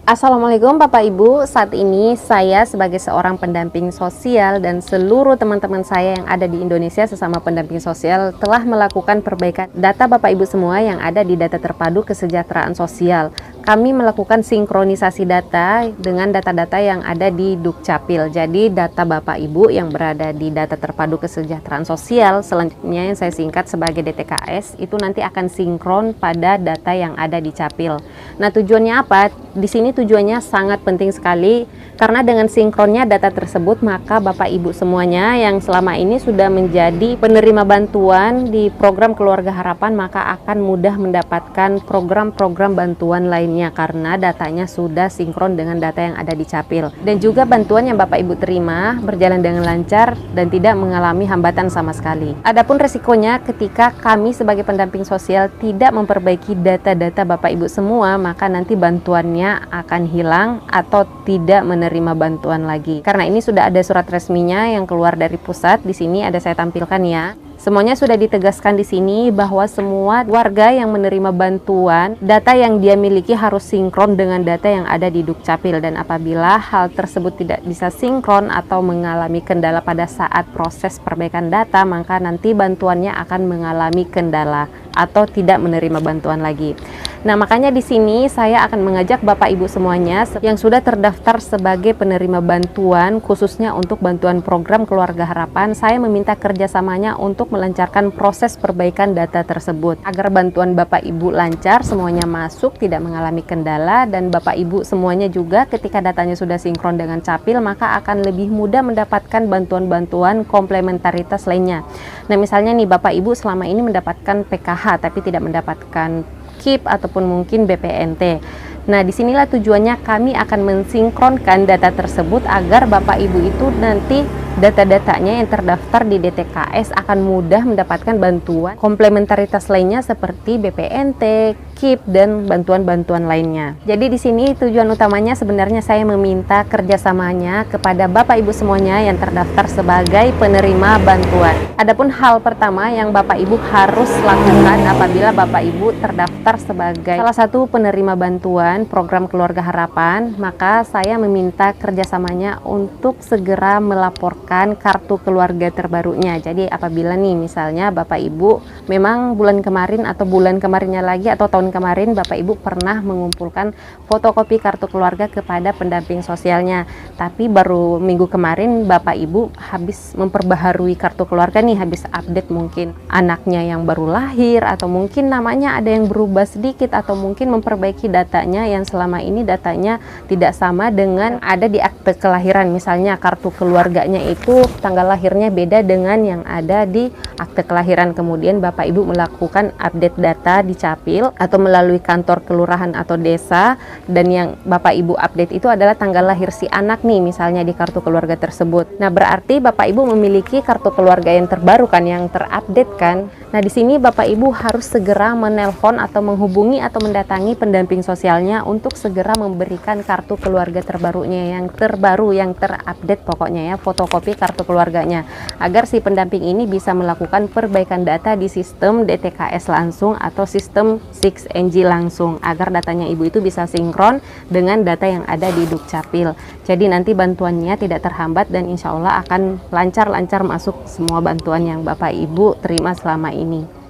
Assalamualaikum Bapak Ibu, saat ini saya sebagai seorang pendamping sosial dan seluruh teman-teman saya yang ada di Indonesia sesama pendamping sosial telah melakukan perbaikan data Bapak Ibu semua yang ada di data terpadu kesejahteraan sosial. Kami melakukan sinkronisasi data dengan data-data yang ada di Dukcapil. Jadi data Bapak Ibu yang berada di data terpadu kesejahteraan sosial, selanjutnya yang saya singkat sebagai DTKS, itu nanti akan sinkron pada data yang ada di Capil. Nah, tujuannya apa? Di sini tujuannya sangat penting sekali karena dengan sinkronnya data tersebut maka Bapak Ibu semuanya yang selama ini sudah menjadi penerima bantuan di program Keluarga Harapan maka akan mudah mendapatkan program-program bantuan lainnya karena datanya sudah sinkron dengan data yang ada di Capil. Dan juga bantuan yang Bapak Ibu terima berjalan dengan lancar dan tidak mengalami hambatan sama sekali. Adapun resikonya ketika kami sebagai pendamping sosial tidak memperbaiki data-data Bapak Ibu semua maka nanti bantuannya akan hilang atau tidak menerima bantuan lagi. Karena ini sudah ada surat resminya yang keluar dari pusat. Di sini ada saya tampilkan ya. Semuanya sudah ditegaskan di sini bahwa semua warga yang menerima bantuan, data yang dia miliki harus sinkron dengan data yang ada di Dukcapil, dan apabila hal tersebut tidak bisa sinkron atau mengalami kendala pada saat proses perbaikan data, maka nanti bantuannya akan mengalami kendala atau tidak menerima bantuan lagi. Nah, makanya di sini saya akan mengajak Bapak Ibu semuanya yang sudah terdaftar sebagai penerima bantuan, khususnya untuk bantuan program Keluarga Harapan, saya meminta kerjasamanya untuk melancarkan proses perbaikan data tersebut agar bantuan Bapak Ibu lancar, semuanya masuk, tidak mengalami kendala, dan Bapak Ibu semuanya juga ketika datanya sudah sinkron dengan Capil maka akan lebih mudah mendapatkan bantuan-bantuan komplementaritas lainnya. Nah, misalnya nih Bapak Ibu selama ini mendapatkan PKH tapi tidak mendapatkan KIP ataupun mungkin BPNT. Nah, disinilah tujuannya kami akan mensinkronkan data tersebut agar Bapak Ibu itu nanti data-datanya yang terdaftar di DTKS akan mudah mendapatkan bantuan komplementaritas lainnya seperti BPNT, KIP, dan bantuan-bantuan lainnya. Jadi di sini tujuan utamanya sebenarnya saya meminta kerjasamanya kepada Bapak Ibu semuanya yang terdaftar sebagai penerima bantuan. Adapun hal pertama yang Bapak Ibu harus lakukan apabila Bapak Ibu terdaftar sebagai salah satu penerima bantuan program Keluarga Harapan, maka saya meminta kerjasamanya untuk segera melaporkan kartu keluarga terbarunya. Jadi apabila nih misalnya Bapak Ibu memang bulan kemarin atau bulan kemarinnya lagi atau tahun kemarin Bapak Ibu pernah mengumpulkan fotokopi kartu keluarga kepada pendamping sosialnya, tapi baru minggu kemarin Bapak Ibu habis memperbaharui kartu keluarga nih, habis update mungkin anaknya yang baru lahir atau mungkin namanya ada yang berubah sedikit atau mungkin memperbaiki datanya yang selama ini datanya tidak sama dengan ada di akte kelahiran. Misalnya kartu keluarganya itu tanggal lahirnya beda dengan yang ada di akte kelahiran, kemudian Bapak Ibu melakukan update data di Capil atau melalui kantor kelurahan atau desa, dan yang Bapak Ibu update itu adalah tanggal lahir si anak nih misalnya di kartu keluarga tersebut. Nah, berarti Bapak Ibu memiliki kartu keluarga yang terbaru kan, yang terupdate kan. Nah, di sini Bapak Ibu harus segera menelpon atau menghubungi atau mendatangi pendamping sosialnya untuk segera memberikan kartu keluarga terbarunya yang terbaru, yang terupdate pokoknya ya, fotokopi kartu keluarganya, agar si pendamping ini bisa melakukan perbaikan data di sistem DTKS langsung atau sistem 6NG langsung, agar datanya Ibu itu bisa sinkron dengan data yang ada di Dukcapil. Jadi nanti bantuannya tidak terhambat dan insya Allah akan lancar-lancar masuk semua bantuan yang Bapak Ibu terima selama ini.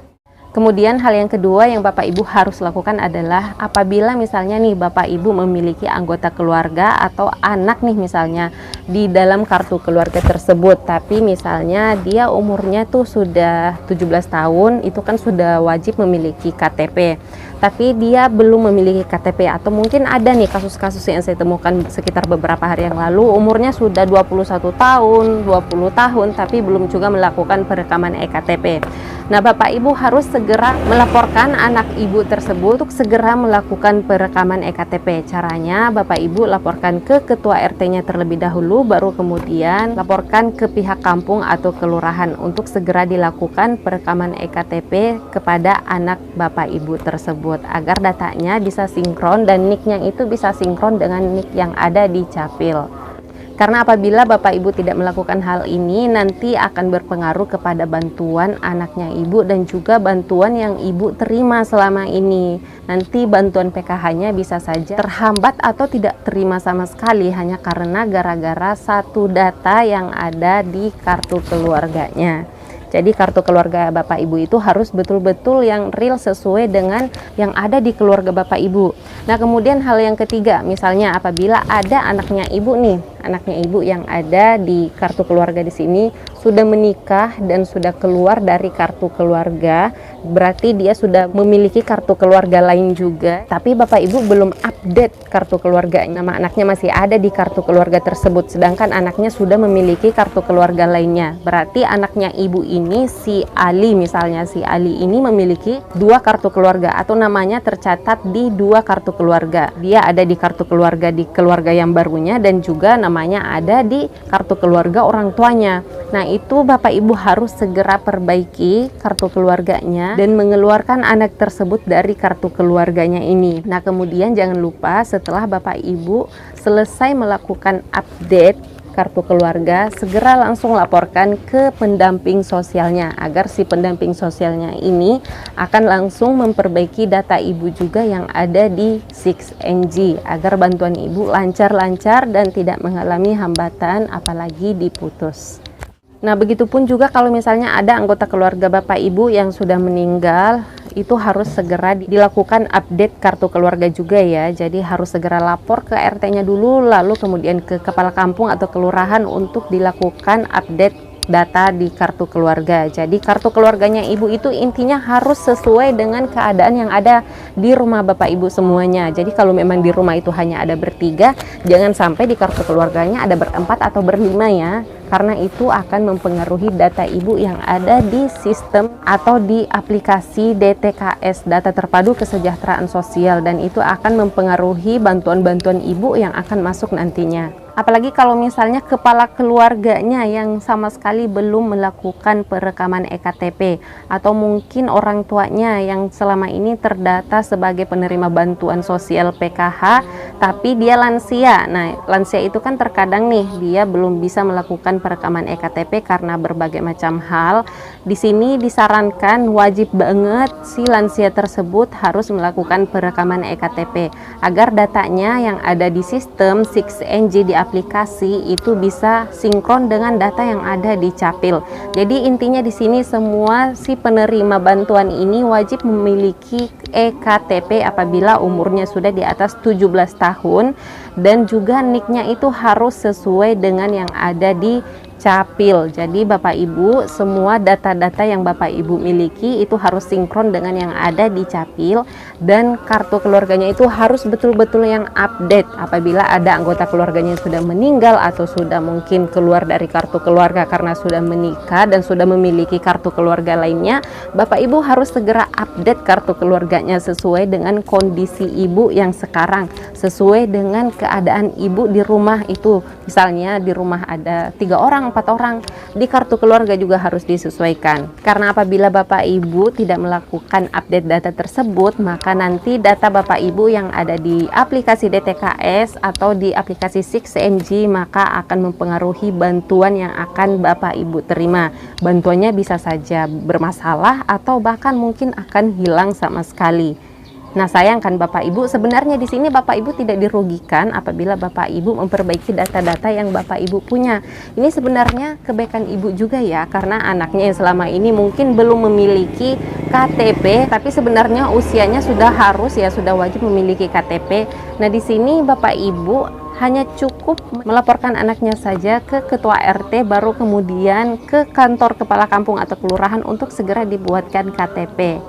Kemudian hal yang kedua yang Bapak Ibu harus lakukan adalah apabila misalnya nih Bapak Ibu memiliki anggota keluarga atau anak nih misalnya di dalam kartu keluarga tersebut, tapi misalnya dia umurnya tuh sudah 17 tahun, itu kan sudah wajib memiliki KTP. Tapi dia belum memiliki KTP atau mungkin ada nih kasus-kasus yang saya temukan sekitar beberapa hari yang lalu, umurnya sudah 21 tahun, 20 tahun tapi belum juga melakukan perekaman EKTP. Nah, Bapak Ibu harus segera melaporkan anak Ibu tersebut untuk segera melakukan perekaman EKTP. Caranya Bapak Ibu laporkan ke ketua RT-nya terlebih dahulu, baru kemudian laporkan ke pihak kampung atau kelurahan untuk segera dilakukan perekaman EKTP kepada anak Bapak Ibu tersebut agar datanya bisa sinkron dan nick-nya itu bisa sinkron dengan nick yang ada di Capil. Karena apabila Bapak Ibu tidak melakukan hal ini, nanti akan berpengaruh kepada bantuan anaknya Ibu dan juga bantuan yang Ibu terima selama ini. Nanti bantuan PKH-nya bisa saja terhambat atau tidak terima sama sekali hanya karena gara-gara satu data yang ada di kartu keluarganya. Jadi kartu keluarga Bapak Ibu itu harus betul-betul yang real sesuai dengan yang ada di keluarga Bapak Ibu. Nah, kemudian hal yang ketiga, misalnya apabila ada anaknya Ibu nih, anaknya Ibu yang ada di kartu keluarga di sini sudah menikah dan sudah keluar dari kartu keluarga, berarti dia sudah memiliki kartu keluarga lain juga, tapi Bapak Ibu belum update kartu keluarganya. Nama anaknya masih ada di kartu keluarga tersebut, sedangkan anaknya sudah memiliki kartu keluarga lainnya. Berarti anaknya Ibu ini, si Ali misalnya, si Ali ini memiliki dua kartu keluarga atau namanya tercatat di dua kartu keluarga. Dia ada di kartu keluarga di keluarga yang barunya dan juga namanya ada di kartu keluarga orang tuanya. Nah, itu Bapak Ibu harus segera perbaiki kartu keluarganya dan mengeluarkan anak tersebut dari kartu keluarganya ini. Nah, kemudian jangan lupa setelah Bapak Ibu selesai melakukan update kartu keluarga, segera langsung laporkan ke pendamping sosialnya agar si pendamping sosialnya ini akan langsung memperbaiki data Ibu juga yang ada di 6NG agar bantuan Ibu lancar-lancar dan tidak mengalami hambatan apalagi diputus. Nah, begitupun juga kalau misalnya ada anggota keluarga Bapak Ibu yang sudah meninggal, itu harus segera dilakukan update kartu keluarga juga ya. Jadi harus segera lapor ke RT-nya dulu, lalu kemudian ke kepala kampung atau kelurahan untuk dilakukan update data di kartu keluarga. Jadi kartu keluarganya Ibu itu intinya harus sesuai dengan keadaan yang ada di rumah Bapak Ibu semuanya. Jadi kalau memang di rumah itu hanya ada bertiga, jangan sampai di kartu keluarganya ada berempat atau berlima ya, karena itu akan mempengaruhi data Ibu yang ada di sistem atau di aplikasi DTKS, Data Terpadu Kesejahteraan Sosial, dan itu akan mempengaruhi bantuan-bantuan Ibu yang akan masuk nantinya. Apalagi kalau misalnya kepala keluarganya yang sama sekali belum melakukan perekaman EKTP, atau mungkin orang tuanya yang selama ini terdata sebagai penerima bantuan sosial PKH tapi dia lansia. Nah, lansia itu kan terkadang nih dia belum bisa melakukan perekaman EKTP karena berbagai macam hal. Di sini disarankan wajib banget si lansia tersebut harus melakukan perekaman EKTP agar datanya yang ada di sistem 6NG di aplikasi itu bisa sinkron dengan data yang ada di Capil. Jadi intinya di sini semua si penerima bantuan ini wajib memiliki EKTP apabila umurnya sudah di atas 17 tahun, dan juga NIK-nya itu harus sesuai dengan yang ada di Capil. Jadi Bapak Ibu, semua data-data yang Bapak Ibu miliki itu harus sinkron dengan yang ada di Capil, dan kartu keluarganya itu harus betul-betul yang update. Apabila ada anggota keluarganya yang sudah meninggal atau sudah mungkin keluar dari kartu keluarga karena sudah menikah dan sudah memiliki kartu keluarga lainnya, Bapak Ibu harus segera update kartu keluarganya sesuai dengan kondisi Ibu yang sekarang, sesuai dengan keadaan Ibu di rumah itu. Misalnya di rumah ada 3 orang, 4 orang, di kartu keluarga juga harus disesuaikan. Karena apabila Bapak Ibu tidak melakukan update data tersebut, maka nanti data Bapak Ibu yang ada di aplikasi DTKS atau di aplikasi 6NG maka akan mempengaruhi bantuan yang akan Bapak Ibu terima. Bantuannya bisa saja bermasalah atau bahkan mungkin akan hilang sama sekali. Nah, sayang kan Bapak Ibu, sebenarnya di sini Bapak Ibu tidak dirugikan apabila Bapak Ibu memperbaiki data-data yang Bapak Ibu punya. Ini sebenarnya kebaikan Ibu juga ya, karena anaknya yang selama ini mungkin belum memiliki KTP, tapi sebenarnya usianya sudah harus ya, sudah wajib memiliki KTP. Nah, di sini Bapak Ibu hanya cukup melaporkan anaknya saja ke ketua RT, baru kemudian ke kantor kepala kampung atau kelurahan untuk segera dibuatkan KTP.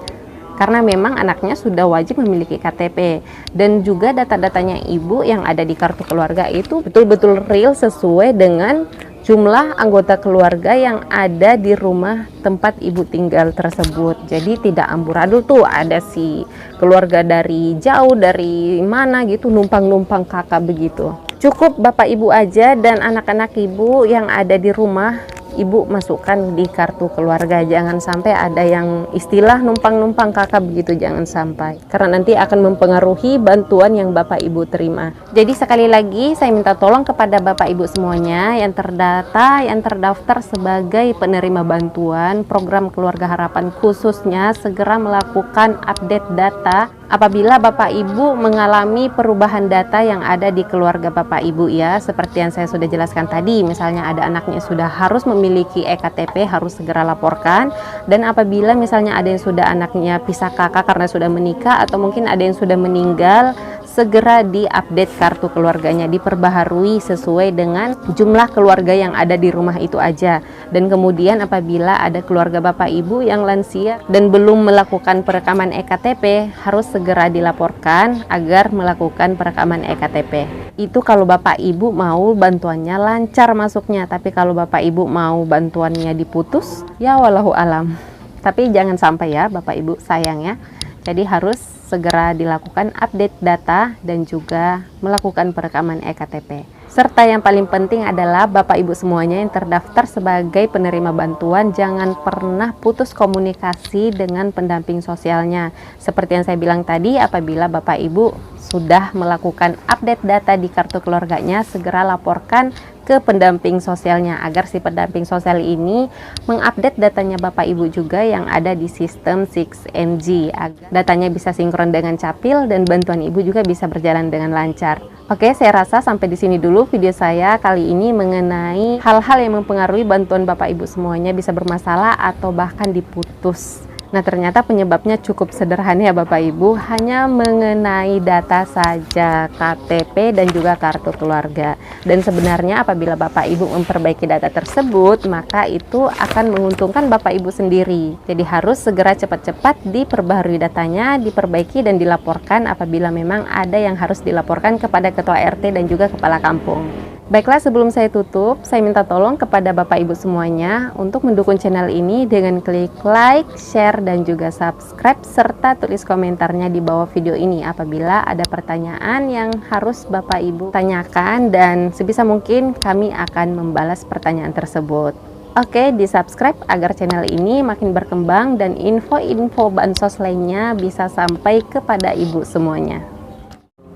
Karena memang anaknya sudah wajib memiliki KTP, dan juga data-datanya Ibu yang ada di kartu keluarga itu betul-betul real sesuai dengan jumlah anggota keluarga yang ada di rumah tempat Ibu tinggal tersebut. Jadi tidak amburadul tuh ada si keluarga dari jauh, dari mana gitu, numpang-numpang kakak begitu. Cukup Bapak Ibu aja dan anak-anak Ibu yang ada di rumah Ibu masukkan di kartu keluarga. Jangan sampai ada yang istilah numpang-numpang kakak begitu, jangan sampai. Karena nanti akan mempengaruhi bantuan yang Bapak Ibu terima. Jadi sekali lagi saya minta tolong kepada Bapak Ibu semuanya yang terdata, yang terdaftar sebagai penerima bantuan program Keluarga Harapan, khususnya segera melakukan update data apabila Bapak Ibu mengalami perubahan data yang ada di keluarga Bapak Ibu ya. Seperti yang saya sudah jelaskan tadi, misalnya ada anaknya sudah harus memiliki EKTP, harus segera laporkan. Dan apabila misalnya ada yang sudah anaknya pisah kakak karena sudah menikah, atau mungkin ada yang sudah meninggal, segera diupdate kartu keluarganya, diperbaharui sesuai dengan jumlah keluarga yang ada di rumah itu aja. Dan kemudian apabila ada keluarga Bapak Ibu yang lansia dan belum melakukan perekaman EKTP, harus segera dilaporkan agar melakukan perekaman EKTP. Itu kalau Bapak Ibu mau bantuannya lancar masuknya. Tapi kalau Bapak Ibu mau bantuannya diputus, ya walahu alam. Tapi jangan sampai ya Bapak Ibu, sayang ya. Jadi harus segera dilakukan update data dan juga melakukan perekaman EKTP. Serta yang paling penting adalah Bapak Ibu semuanya yang terdaftar sebagai penerima bantuan, jangan pernah putus komunikasi dengan pendamping sosialnya. Seperti yang saya bilang tadi, apabila Bapak Ibu sudah melakukan update data di kartu keluarganya, segera laporkan ke pendamping sosialnya agar si pendamping sosial ini mengupdate datanya Bapak Ibu juga yang ada di sistem 6NG, agar datanya bisa sinkron dengan Capil dan bantuan Ibu juga bisa berjalan dengan lancar. Oke, saya rasa sampai di sini dulu video saya kali ini mengenai hal-hal yang mempengaruhi bantuan Bapak Ibu semuanya bisa bermasalah atau bahkan diputus. Nah, ternyata penyebabnya cukup sederhana ya Bapak Ibu, hanya mengenai data saja, KTP dan juga kartu keluarga. Dan sebenarnya apabila Bapak Ibu memperbaiki data tersebut, maka itu akan menguntungkan Bapak Ibu sendiri. Jadi harus segera cepat-cepat diperbaharui datanya, diperbaiki dan dilaporkan apabila memang ada yang harus dilaporkan kepada Ketua RT dan juga Kepala Kampung. Baiklah, sebelum saya tutup, saya minta tolong kepada Bapak Ibu semuanya untuk mendukung channel ini dengan klik like, share, dan juga subscribe, serta tulis komentarnya di bawah video ini apabila ada pertanyaan yang harus Bapak Ibu tanyakan, dan sebisa mungkin kami akan membalas pertanyaan tersebut. Oke, di subscribe agar channel ini makin berkembang dan info-info bansos lainnya bisa sampai kepada Ibu semuanya.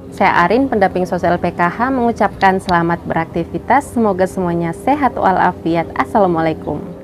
Saya Arin, pendamping sosial PKH, mengucapkan selamat beraktivitas. Semoga semuanya sehat walafiat. Assalamualaikum.